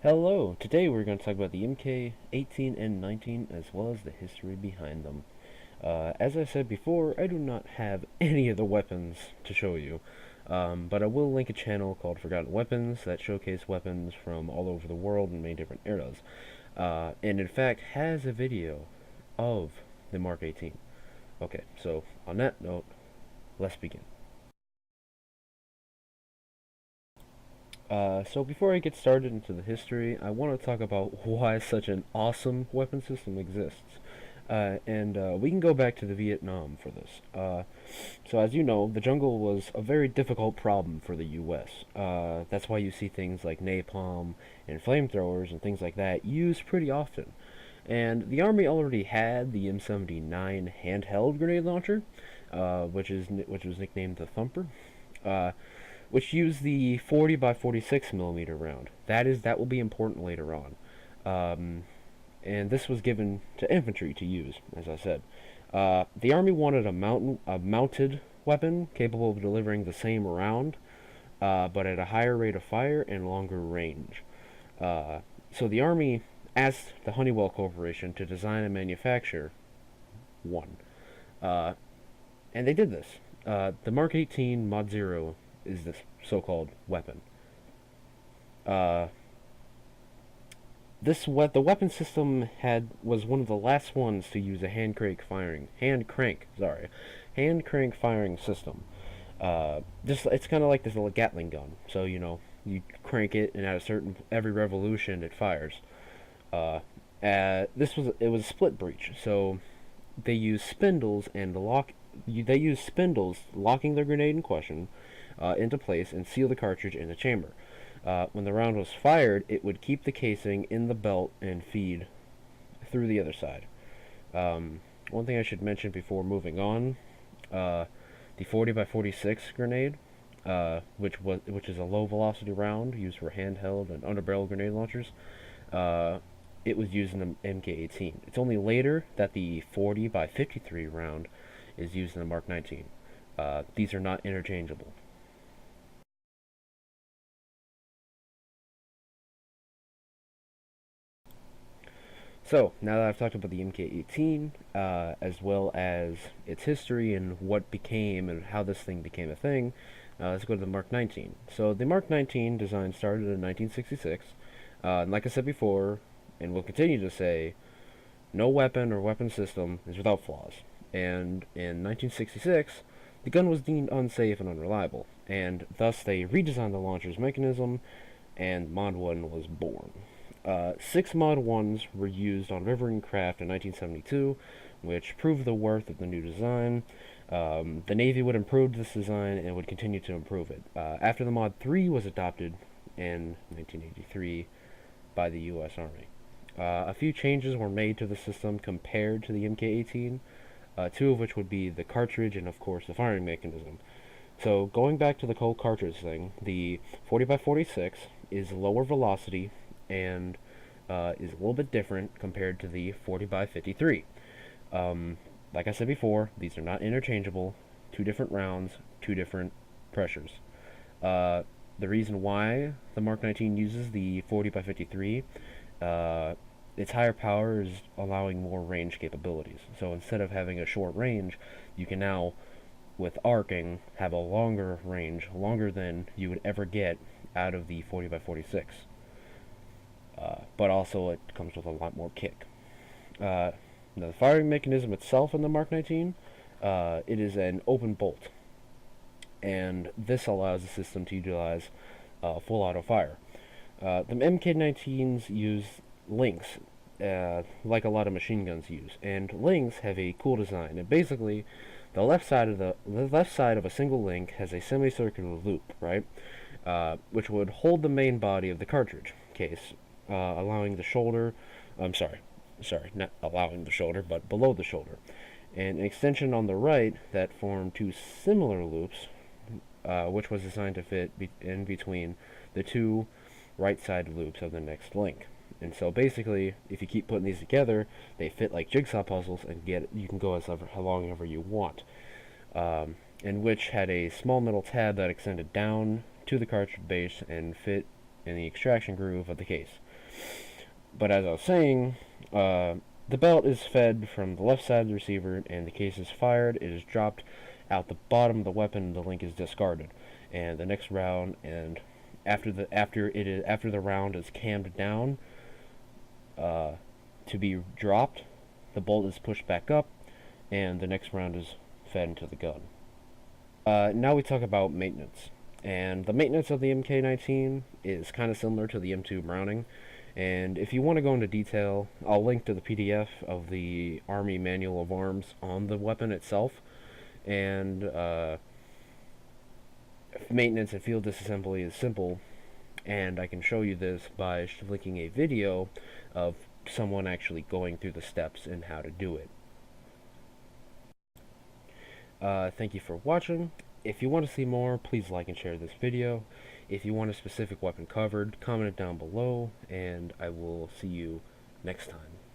Hello, today we're going to talk about the MK-18 and 19 as well as the history behind them. As I said before, I do not have any of the weapons to show you, but I will link a channel called Forgotten Weapons that showcase weapons from all over the world in many different eras, and in fact has a video of the Mark 18. Okay, so on that note, let's begin. So before I get started into the history, I want to talk about why such an awesome weapon system exists. And we can go back to the Vietnam for this. So as you know, the jungle was a very difficult problem for the U.S. That's why you see things like napalm and flamethrowers and things like that used pretty often. And the Army already had the M79 handheld grenade launcher, which was nicknamed the Thumper. Which used the 40 by 46 millimeter round. That will be important later on. And this was given to infantry to use, as I said. The Army wanted a mounted weapon capable of delivering the same round, but at a higher rate of fire and longer range. So the Army asked the Honeywell Corporation to design and manufacture one. And they did this. The Mark 18 Mod 0 is this so-called weapon. The weapon system was one of the last ones to use a hand crank firing system. It's kind of like this little Gatling gun. So you crank it, and at every revolution it fires. It was a split breech, so they use spindles locking the grenade in question into place and seal the cartridge in the chamber. When the round was fired, it would keep the casing in the belt and feed through the other side. One thing I should mention before moving on, the 40 by 46 grenade, which is a low velocity round used for handheld and underbarrel grenade launchers. It was used in the MK-18. It's only later that the 40 by 53 round is used in the Mark 19. These are not interchangeable. So, now that I've talked about the MK-18, as well as its history and what became and how this thing became a thing, let's go to the Mark 19. So, the Mark 19 design started in 1966. And like I said before, and will continue to say, no weapon or weapon system is without flaws. And in 1966, the gun was deemed unsafe and unreliable, and thus they redesigned the launcher's mechanism, and Mod 1 was born. 6 Mod 1s were used on riverine craft in 1972, which proved the worth of the new design. The Navy would improve this design and would continue to improve it. After the Mod 3 was adopted in 1983 by the U.S. Army. A few changes were made to the system compared to the MK-18, two of which would be the cartridge and, of course, the firing mechanism. So, going back to the cold cartridge thing, the 40 by 46 is lower velocity and is a little bit different compared to the 40 by 53. Like I said before, these are not interchangeable. 2 different rounds, 2 different pressures. The reason why the Mark 19 uses the 40 by 53, its higher power is allowing more range capabilities. So instead of having a short range, you can now, with arcing, have a longer range, longer than you would ever get out of the 40 by 46. But also it comes with a lot more kick. Now the firing mechanism itself in the Mark 19, it is an open bolt, and this allows the system to utilize full auto fire. The MK-19s use links, like a lot of machine guns use, and links have a cool design. And basically, the left side of a single link has a semicircular loop, right, which would hold the main body of the cartridge case, allowing the shoulder. Not allowing the shoulder, but below the shoulder, and an extension on the right that formed 2 similar loops, which was designed to fit in between the 2 right side loops of the next link. And so basically, if you keep putting these together, they fit like jigsaw puzzles, and you can go as long ever you want. And which had a small metal tab that extended down to the cartridge base and fit in the extraction groove of the case. But as I was saying, the belt is fed from the left side of the receiver, and the case is fired. It is dropped out the bottom of the weapon. The link is discarded, and the next round, and after the round is cammed down uh, to be dropped, the bolt is pushed back up, and the next round is fed into the gun. Now we talk about maintenance. And the maintenance of the MK-19 is kind of similar to the M2 Browning. And if you want to go into detail, I'll link to the PDF of the Army Manual of Arms on the weapon itself. And maintenance and field disassembly is simple. And I can show you this by linking a video of someone actually going through the steps and how to do it. Thank you for watching. If you want to see more, please like and share this video. If you want a specific weapon covered, comment it down below, and I will see you next time.